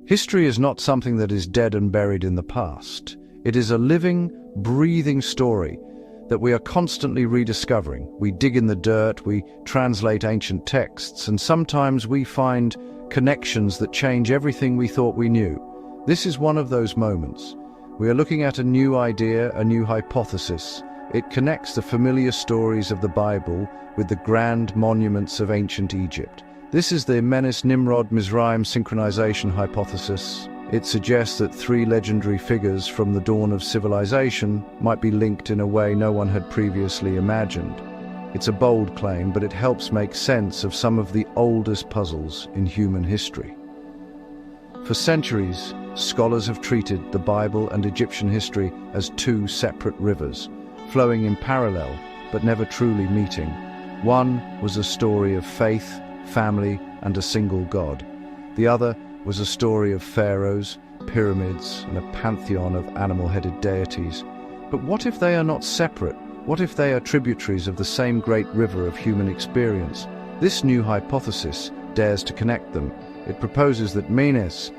History is not something that is dead and buried in the past. It is a living, breathing story that we are constantly rediscovering. We dig in the dirt, we translate ancient texts, and sometimes we find connections that change everything we thought we knew. This is one of those moments. We are looking at a new idea, a new hypothesis. It connects the familiar stories of the Bible with the grand monuments of ancient Egypt. This is the M.N.M Mizraim synchronization hypothesis. It suggests that three legendary figures from the dawn of civilization might be linked in a way no one had previously imagined. It's a bold claim, but it helps make sense of some of the oldest puzzles in human history. For centuries, scholars have treated the Bible and Egyptian history as two separate rivers, flowing in parallel but never truly meeting. One was a story of faith, family, and a single god. The other was a story of pharaohs, pyramids, and a pantheon of animal-headed deities. But what if they are not separate? What if they are tributaries of the same great river of human experience? This new hypothesis dares to connect them. It proposes that Menes,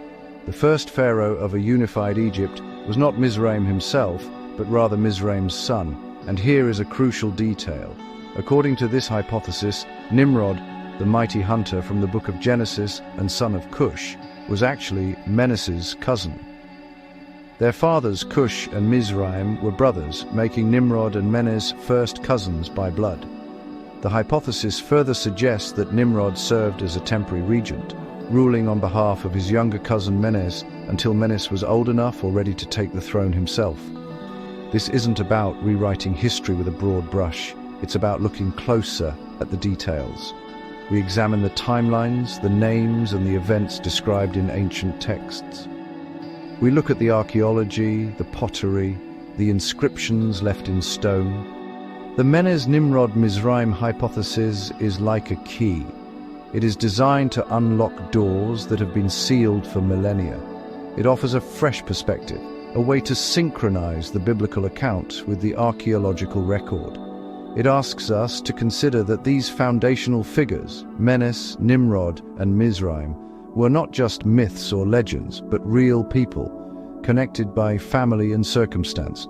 the first pharaoh of a unified Egypt, was not Mizraim himself, but rather Mizraim's son. And here is a crucial detail. According to this hypothesis, Nimrod, the mighty hunter from the book of Genesis and son of Cush, was actually Menes's cousin. Their fathers, Cush and Mizraim, were brothers, making Nimrod and Menes first cousins by blood. The hypothesis further suggests that Nimrod served as a temporary regent, ruling on behalf of his younger cousin Menes until Menes was old enough or ready to take the throne himself. This isn't about rewriting history with a broad brush. It's about looking closer at the details. We examine the timelines, the names, and the events described in ancient texts. We look at the archaeology, the pottery, the inscriptions left in stone. The Menes-Nimrod Mizraim hypothesis is like a key. It is designed to unlock doors that have been sealed for millennia. It offers a fresh perspective, a way to synchronize the biblical account with the archaeological record. It asks us to consider that these foundational figures, Menes, Nimrod, and Mizraim, were not just myths or legends, but real people, connected by family and circumstance,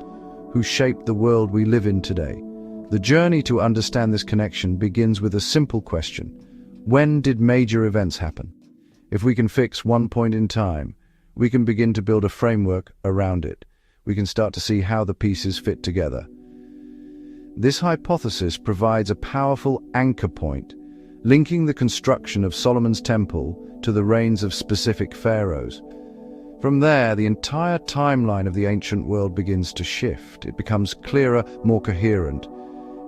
who shaped the world we live in today. The journey to understand this connection begins with a simple question. When did major events happen? If we can fix one point in time, we can begin to build a framework around it. We can start to see how the pieces fit together. This hypothesis provides a powerful anchor point, linking the construction of Solomon's temple to the reigns of specific pharaohs. From there, the entire timeline of the ancient world begins to shift. It becomes clearer, more coherent.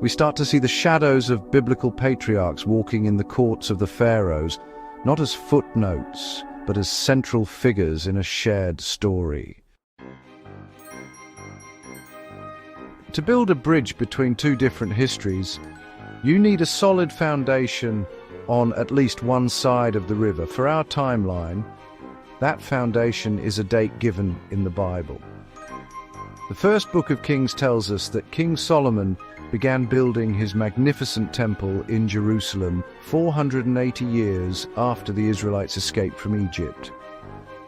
We start to see the shadows of biblical patriarchs walking in the courts of the pharaohs, not as footnotes, but as central figures in a shared story. To build a bridge between two different histories, you need a solid foundation on at least one side of the river. For our timeline, that foundation is a date given in the Bible. The first book of Kings tells us that King Solomon began building his magnificent temple in Jerusalem 480 years after the Israelites escaped from Egypt.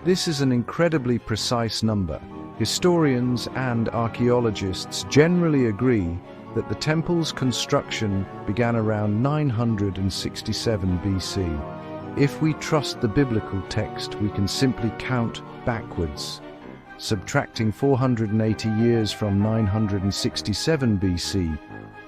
This is an incredibly precise number. Historians and archaeologists generally agree that the temple's construction began around 967 BC. If we trust the biblical text, we can simply count backwards. Subtracting 480 years from 967 BC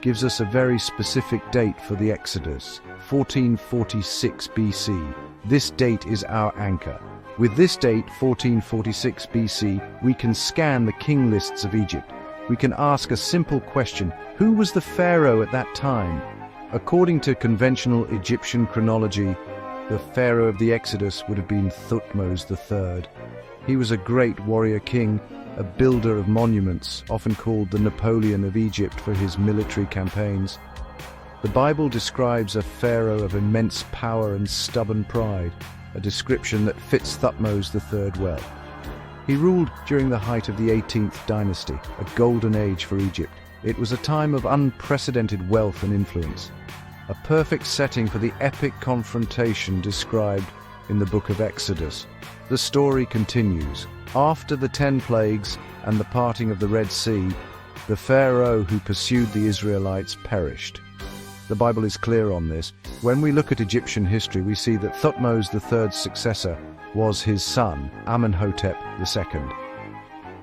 gives us a very specific date for the Exodus, 1446 BC. This date is our anchor. With this date, 1446 BC, we can scan the king lists of Egypt. We can ask a simple question: who was the pharaoh at that time? According to conventional Egyptian chronology, the pharaoh of the Exodus would have been Thutmose III. He was a great warrior king, a builder of monuments, often called the Napoleon of Egypt for his military campaigns. The Bible describes a pharaoh of immense power and stubborn pride, a description that fits Thutmose III well. He ruled during the height of the 18th Dynasty, a golden age for Egypt. It was a time of unprecedented wealth and influence, a perfect setting for the epic confrontation described in the book of Exodus. The story continues. After the 10 plagues and the parting of the Red Sea, the Pharaoh who pursued the Israelites perished. The Bible is clear on this. When we look at Egyptian history, we see that Thutmose III's successor was his son, Amenhotep II.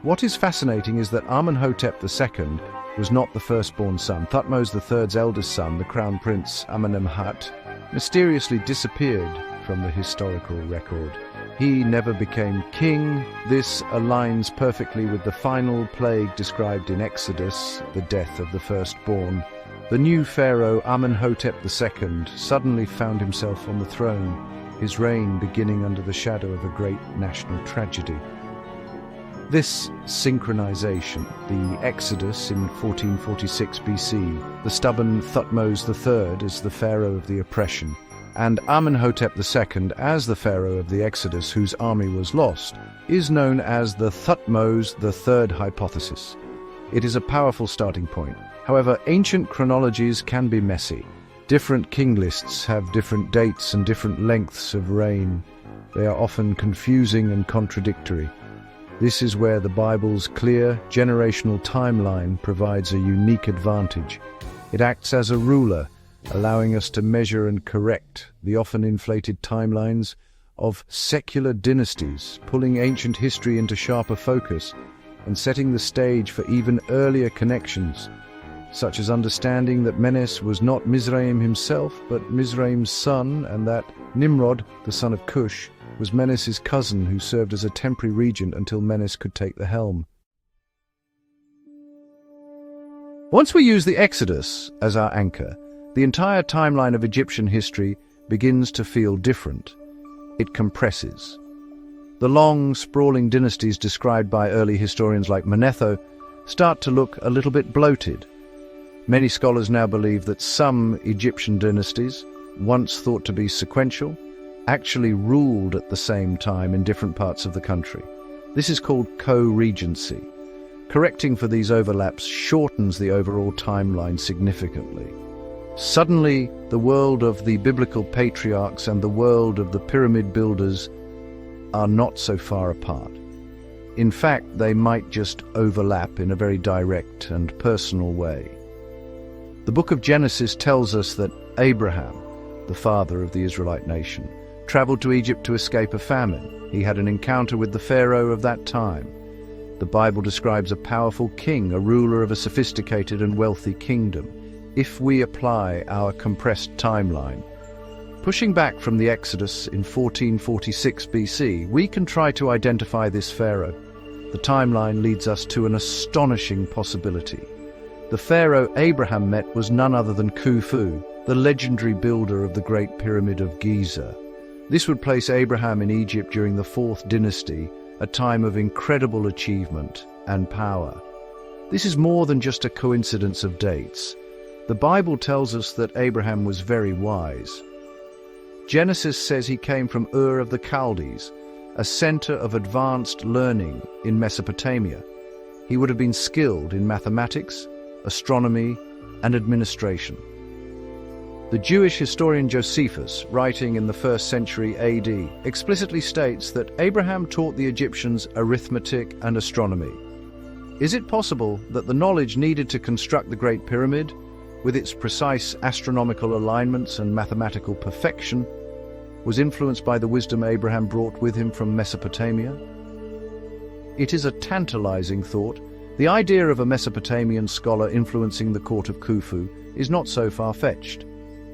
What is fascinating is that Amenhotep II was not the firstborn son. Thutmose III's eldest son, the crown prince M.N.M, mysteriously disappeared from the historical record. He never became king. This aligns perfectly with the final plague described in Exodus, the death of the firstborn. The new pharaoh, Amenhotep II, suddenly found himself on the throne, his reign beginning under the shadow of a great national tragedy. This synchronization, the Exodus in 1446 BC, the stubborn Thutmose III as the pharaoh of the oppression, and Amenhotep II as the pharaoh of the Exodus whose army was lost, is known as the Thutmose III hypothesis. It is a powerful starting point. However, ancient chronologies can be messy. Different king lists have different dates and different lengths of reign. They are often confusing and contradictory. This is where the Bible's clear generational timeline provides a unique advantage. It acts as a ruler, allowing us to measure and correct the often inflated timelines of secular dynasties, pulling ancient history into sharper focus and setting the stage for even earlier connections, such as understanding that Menes was not Mizraim himself, but Mizraim's son, and that Nimrod, the son of Cush, was Menes's cousin who served as a temporary regent until Menes could take the helm. Once we use the Exodus as our anchor, the entire timeline of Egyptian history begins to feel different. It compresses. The long, sprawling dynasties described by early historians like Manetho start to look a little bit bloated. Many scholars now believe that some Egyptian dynasties, once thought to be sequential, actually ruled at the same time in different parts of the country. This is called co-regency. Correcting for these overlaps shortens the overall timeline significantly. Suddenly, the world of the biblical patriarchs and the world of the pyramid builders are not so far apart. In fact, they might just overlap in a very direct and personal way. The book of Genesis tells us that Abraham, the father of the Israelite nation, traveled to Egypt to escape a famine. He had an encounter with the Pharaoh of that time. The Bible describes a powerful king, a ruler of a sophisticated and wealthy kingdom. If we apply our compressed timeline, pushing back from the Exodus in 1446 BC, we can try to identify this Pharaoh. The timeline leads us to an astonishing possibility. The Pharaoh Abraham met was none other than Khufu, the legendary builder of the Great Pyramid of Giza. This would place Abraham in Egypt during the 4th dynasty, a time of incredible achievement and power. This is more than just a coincidence of dates. The Bible tells us that Abraham was very wise. Genesis says he came from Ur of the Chaldees, a center of advanced learning in Mesopotamia. He would have been skilled in mathematics, astronomy, and administration. The Jewish historian Josephus, writing in the 1st century AD, explicitly states that Abraham taught the Egyptians arithmetic and astronomy. Is it possible that the knowledge needed to construct the Great Pyramid, with its precise astronomical alignments and mathematical perfection, was influenced by the wisdom Abraham brought with him from Mesopotamia? It is a tantalizing thought. The idea of a Mesopotamian scholar influencing the court of Khufu is not so far-fetched.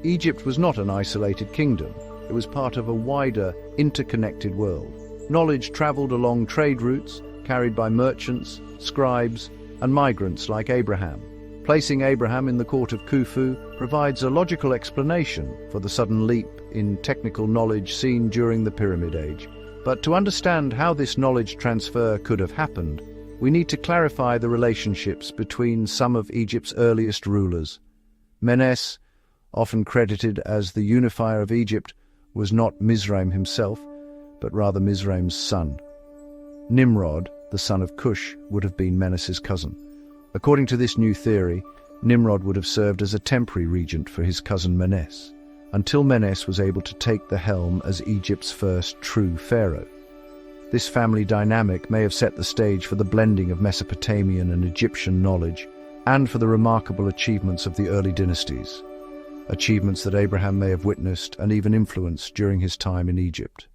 Egypt was not an isolated kingdom. It was part of a wider, interconnected world. Knowledge traveled along trade routes, carried by merchants, scribes, and migrants like Abraham. Placing Abraham in the court of Khufu provides a logical explanation for the sudden leap in technical knowledge seen during the Pyramid Age. But to understand how this knowledge transfer could have happened, we need to clarify the relationships between some of Egypt's earliest rulers. Menes, often credited as the unifier of Egypt, was not Mizraim himself, but rather Mizraim's son. Nimrod, the son of Cush, would have been Menes's cousin. According to this new theory, Nimrod would have served as a temporary regent for his cousin Menes. until Menes was able to take the helm as Egypt's first true pharaoh. This family dynamic may have set the stage for the blending of Mesopotamian and Egyptian knowledge, and for the remarkable achievements of the early dynasties, achievements that Abraham may have witnessed and even influenced during his time in Egypt.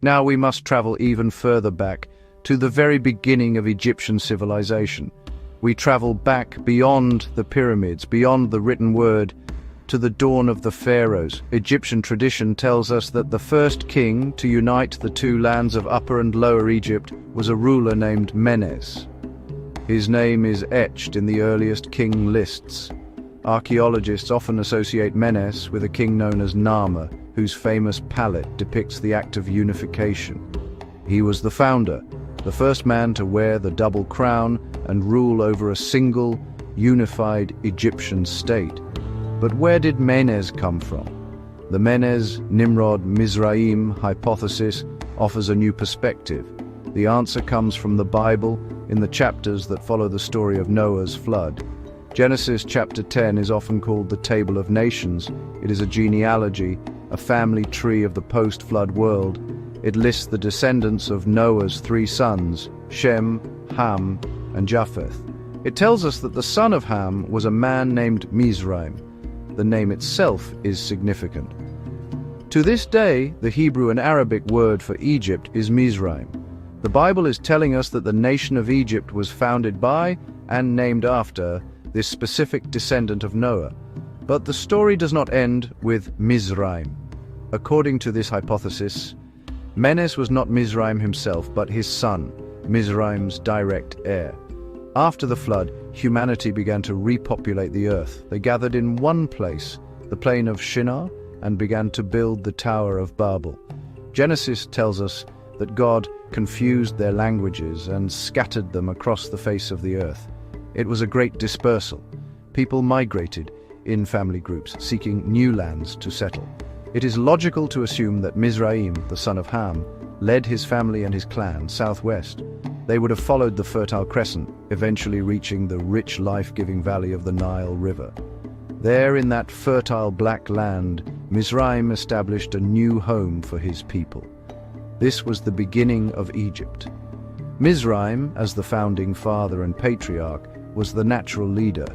Now we must travel even further back to the very beginning of Egyptian civilization. We travel back beyond the pyramids, beyond the written word, to the dawn of the pharaohs. Egyptian tradition tells us that the first king to unite the two lands of Upper and Lower Egypt was a ruler named Menes. His name is etched in the earliest king lists. Archaeologists often associate Menes with a king known as Narmer, whose famous palette depicts the act of unification. He was the founder, the first man to wear the double crown and rule over a single, unified Egyptian state. But where did Menes come from? The Menes-Nimrod Mizraim hypothesis offers a new perspective. The answer comes from the Bible in the chapters that follow the story of Noah's flood. Genesis chapter 10 is often called the Table of Nations. It is a genealogy, a family tree of the post-flood world. It lists the descendants of Noah's 3 sons, Shem, Ham, and Japheth. It tells us that the son of Ham was a man named Mizraim. The name itself is significant. To this day, the Hebrew and Arabic word for Egypt is Mizraim. The Bible is telling us that the nation of Egypt was founded by and named after this specific descendant of Noah. But the story does not end with Mizraim. According to this hypothesis, Menes was not Mizraim himself, but his son, Mizraim's direct heir. After the flood, humanity began to repopulate the earth. They gathered in one place, the plain of Shinar, and began to build the Tower of Babel. Genesis tells us that God confused their languages and scattered them across the face of the earth. It was a great dispersal. People migrated in family groups, seeking new lands to settle. It is logical to assume that Mizraim, the son of Ham, led his family and his clan southwest. They would have followed the Fertile Crescent, eventually reaching the rich, life-giving valley of the Nile River. There, in that fertile black land, Mizraim established a new home for his people. This was the beginning of Egypt. Mizraim, as the founding father and patriarch, was the natural leader.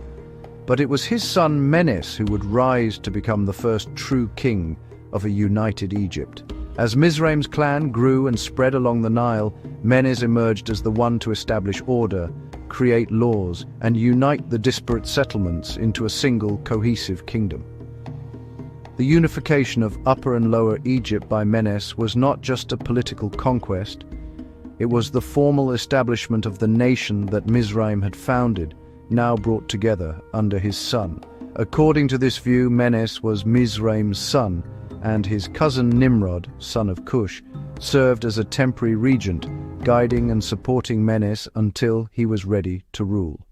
But it was his son Menes who would rise to become the first true king of a united Egypt. As Mizraim's clan grew and spread along the Nile, Menes emerged as the one to establish order, create laws, and unite the disparate settlements into a single cohesive kingdom. The unification of Upper and Lower Egypt by Menes was not just a political conquest. It was the formal establishment of the nation that Mizraim had founded, now brought together under his son. According to this view, Menes was Mizraim's son, and his cousin Nimrod, son of Cush, served as a temporary regent, guiding and supporting Menes until he was ready to rule.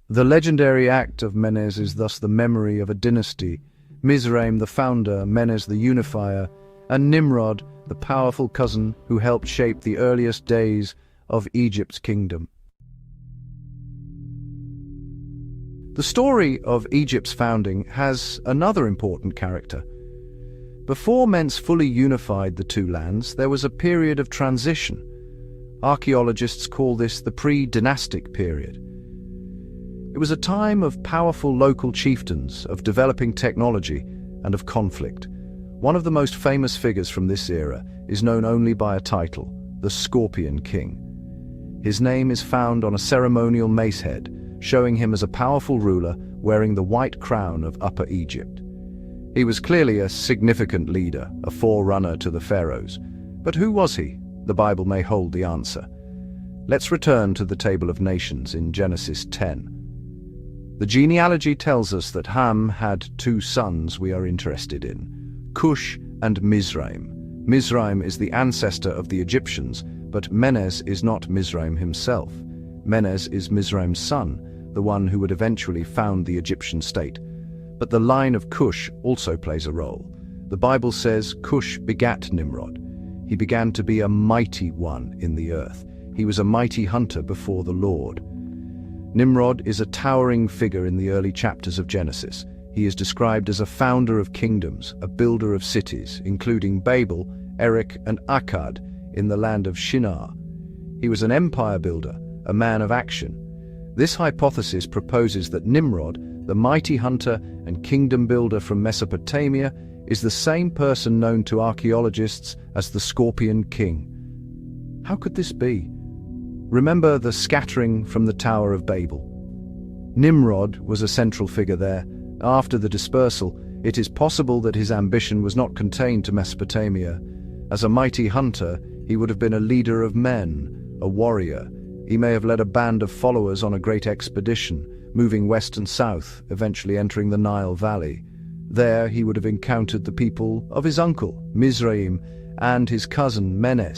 The legendary act of Menes is thus the memory of a dynasty: Mizraim the founder, Menes the unifier, and Nimrod the powerful cousin who helped shape the earliest days of Egypt's kingdom. The story of Egypt's founding has another important character. Before Menes fully unified the two lands, there was a period of transition. Archaeologists call this the pre-dynastic period. It was a time of powerful local chieftains, of developing technology, and of conflict. One of the most famous figures from this era is known only by a title, the Scorpion King. His name is found on a ceremonial mace head, showing him as a powerful ruler wearing the white crown of Upper Egypt. He was clearly a significant leader, a forerunner to the pharaohs. But who was he? The Bible may hold the answer. Let's return to the Table of Nations in Genesis 10. The genealogy tells us that Ham had 2 sons we are interested in, Cush and Mizraim. Mizraim is the ancestor of the Egyptians, but Menes is not Mizraim himself. Menes is Mizraim's son, the one who would eventually found the Egyptian state. But the line of Cush also plays a role. The Bible says Cush begat Nimrod. He began to be a mighty one in the earth. He was a mighty hunter before the Lord. Nimrod is a towering figure in the early chapters of Genesis. He is described as a founder of kingdoms, a builder of cities, including Babel, Erech, and Akkad in the land of Shinar. He was an empire builder, a man of action. This hypothesis proposes that Nimrod, the mighty hunter and kingdom builder from Mesopotamia, is the same person known to archaeologists as the Scorpion King. How could this be? Remember the scattering from the Tower of Babel. Nimrod was a central figure there. After the dispersal, it is possible that his ambition was not contained to Mesopotamia. As a mighty hunter, he would have been a leader of men, a warrior. He may have led a band of followers on a great expedition, moving west and south, eventually entering the Nile Valley. There he would have encountered the people of his uncle, Mizraim, and his cousin, M.N.M.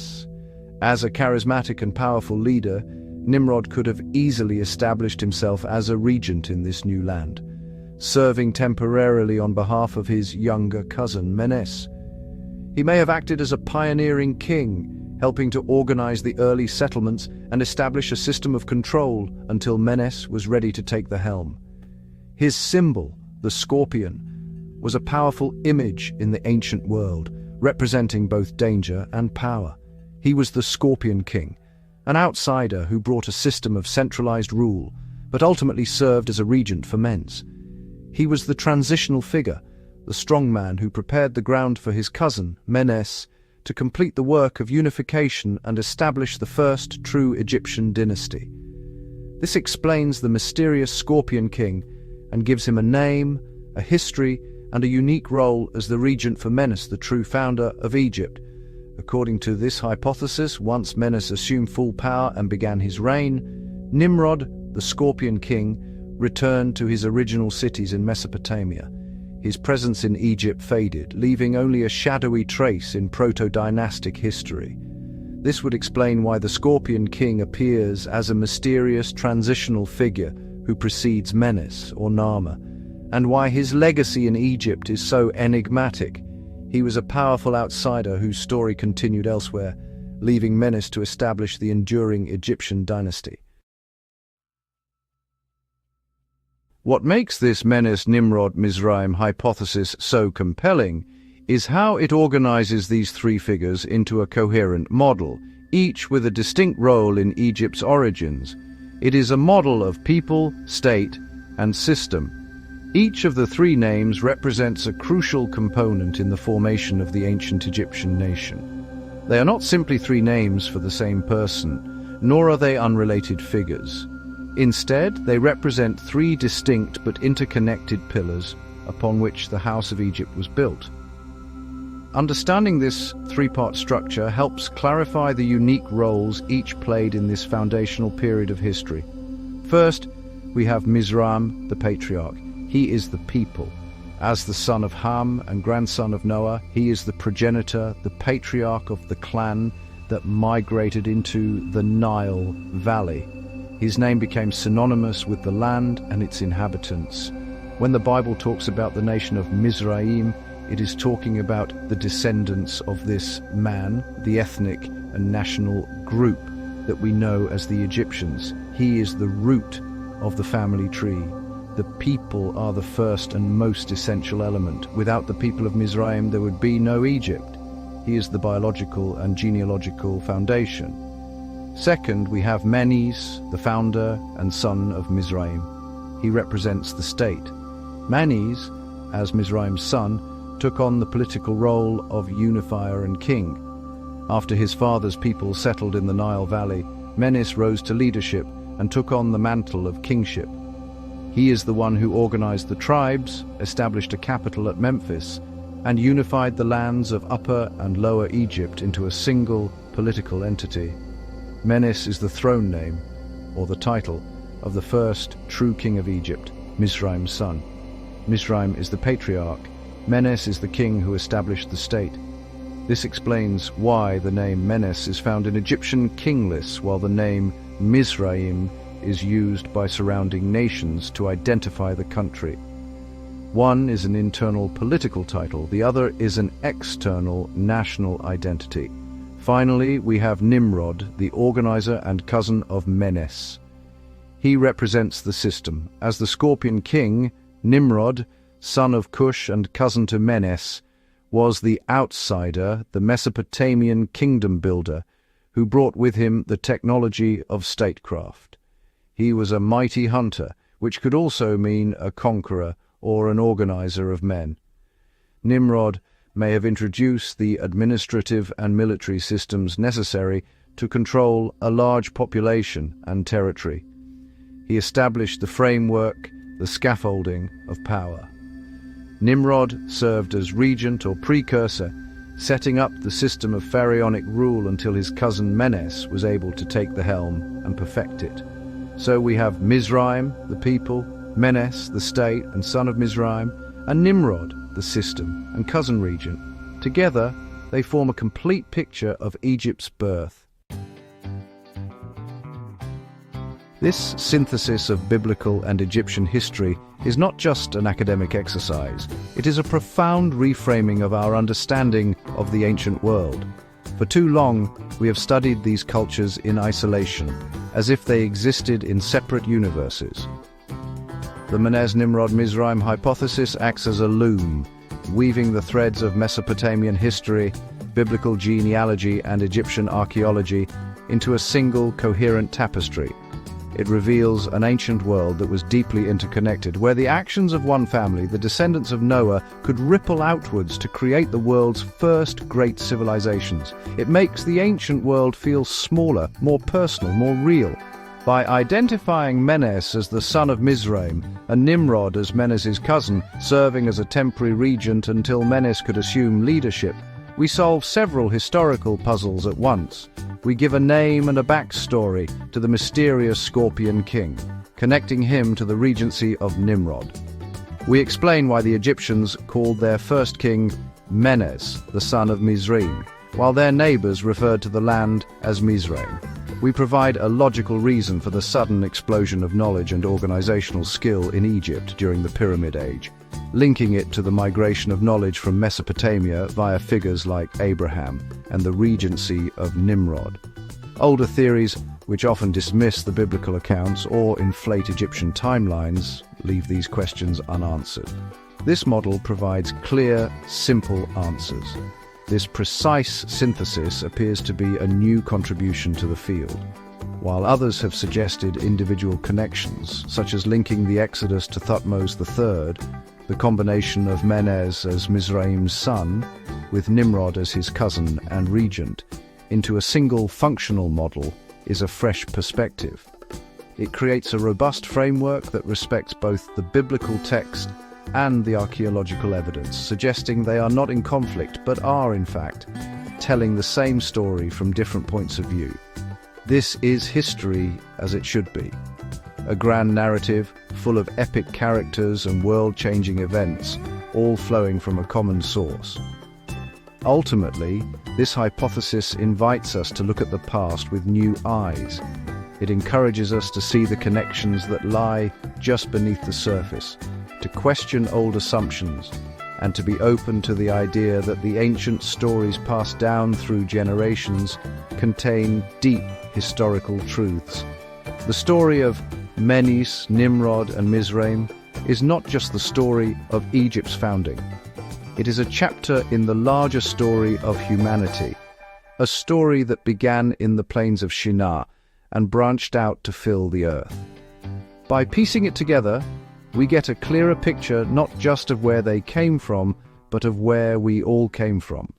As a charismatic and powerful leader, Nimrod could have easily established himself as a regent in this new land, serving temporarily on behalf of his younger cousin, M.N.M. He may have acted as a pioneering king, helping to organize the early settlements and establish a system of control until M.N.M. was ready to take the helm. His symbol, the scorpion, was a powerful image in the ancient world, representing both danger and power. He was the Scorpion King, an outsider who brought a system of centralized rule, but ultimately served as a regent for Mens. He was the transitional figure, the strongman who prepared the ground for his cousin, Menes, to complete the work of unification and establish the first true Egyptian dynasty. This explains the mysterious Scorpion King and gives him a name, a history, and a unique role as the regent for Menes, the true founder of Egypt. According to this hypothesis, once Menes assumed full power and began his reign, Nimrod, the Scorpion King, returned to his original cities in Mesopotamia. His presence in Egypt faded, leaving only a shadowy trace in proto-dynastic history. This would explain why the Scorpion King appears as a mysterious transitional figure who precedes Menes or Nama, and why his legacy in Egypt is so enigmatic. He was a powerful outsider whose story continued elsewhere, leaving Menes to establish the enduring Egyptian dynasty. What makes this Menes-Nimrod-Mizraim hypothesis so compelling is how it organizes these three figures into a coherent model, each with a distinct role in Egypt's origins. It is a model of people, state, and system. Each of the three names represents a crucial component in the formation of the ancient Egyptian nation. They are not simply three names for the same person, nor are they unrelated figures. Instead, they represent three distinct but interconnected pillars upon which the House of Egypt was built. Understanding this three-part structure helps clarify the unique roles each played in this foundational period of history. First, we have Mizraim, the patriarch. He is the people. As the son of Ham and grandson of Noah, he is the progenitor, the patriarch of the clan that migrated into the Nile Valley. His name became synonymous with the land and its inhabitants. When the Bible talks about the nation of Mizraim, it is talking about the descendants of this man, the ethnic and national group that we know as the Egyptians. He is the root of the family tree. The people are the first and most essential element. Without the people of Mizraim, there would be no Egypt. He is the biological and genealogical foundation. Second, we have Menes, the founder and son of Mizraim. He represents the state. Menes, as Mizraim's son, took on the political role of unifier and king. After his father's people settled in the Nile Valley, Menes rose to leadership and took on the mantle of kingship. He is the one who organized the tribes, established a capital at Memphis, and unified the lands of Upper and Lower Egypt into a single political entity. Menes is the throne name, or the title, of the first true king of Egypt, Mizraim's son. Mizraim is the patriarch. Menes is the king who established the state. This explains why the name Menes is found in Egyptian king lists, while the name Mizraim is used by surrounding nations to identify the country. One is an internal political title, the other is an external national identity. Finally, we have Nimrod, the organizer and cousin of Menes. He represents the system. As the Scorpion King, Nimrod, son of Cush and cousin to Menes, was the outsider, the Mesopotamian kingdom builder, who brought with him the technology of statecraft. He was a mighty hunter, which could also mean a conqueror or an organizer of men. Nimrod may have introduced the administrative and military systems necessary to control a large population and territory. He established the framework, the scaffolding of power. Nimrod served as regent or precursor, setting up the system of pharaonic rule until his cousin Menes was able to take the helm and perfect it. So we have Mizraim, the people, Menes, the state and son of Mizraim, and Nimrod, the system and cousin regent. Together, they form a complete picture of Egypt's birth. This synthesis of biblical and Egyptian history is not just an academic exercise. It is a profound reframing of our understanding of the ancient world. For too long, we have studied these cultures in isolation, as if they existed in separate universes. The Menes-Nimrod-Mizraim hypothesis acts as a loom, weaving the threads of Mesopotamian history, biblical genealogy, and Egyptian archaeology into a single coherent tapestry. It reveals an ancient world that was deeply interconnected, where the actions of one family, the descendants of Noah, could ripple outwards to create the world's first great civilizations. It makes the ancient world feel smaller, more personal, more real. By identifying Menes as the son of Mizraim and Nimrod as Menes's cousin, serving as a temporary regent until Menes could assume leadership, we solve several historical puzzles at once. We give a name and a backstory to the mysterious Scorpion King, connecting him to the regency of Nimrod. We explain why the Egyptians called their first king Menes, the son of Mizraim, while their neighbors referred to the land as Mizraim. We provide a logical reason for the sudden explosion of knowledge and organizational skill in Egypt during the Pyramid Age, linking it to the migration of knowledge from Mesopotamia via figures like Abraham and the regency of Nimrod. Older theories, which often dismiss the biblical accounts or inflate Egyptian timelines, leave these questions unanswered. This model provides clear, simple answers. This precise synthesis appears to be a new contribution to the field. While others have suggested individual connections, such as linking the Exodus to Thutmose III, the combination of Menes as Mizraim's son, with Nimrod as his cousin and regent, into a single functional model is a fresh perspective. It creates a robust framework that respects both the biblical text and the archaeological evidence, suggesting they are not in conflict but are, in fact, telling the same story from different points of view. This is history as it should be. A grand narrative full of epic characters and world-changing events, all flowing from a common source. Ultimately, this hypothesis invites us to look at the past with new eyes. It encourages us to see the connections that lie just beneath the surface, to question old assumptions, and to be open to the idea that the ancient stories passed down through generations contain deep historical truths. The story of Menes, Nimrod, and Mizraim is not just the story of Egypt's founding. It is a chapter in the larger story of humanity, a story that began in the plains of Shinar and branched out to fill the earth. By piecing it together, we get a clearer picture not just of where they came from, but of where we all came from.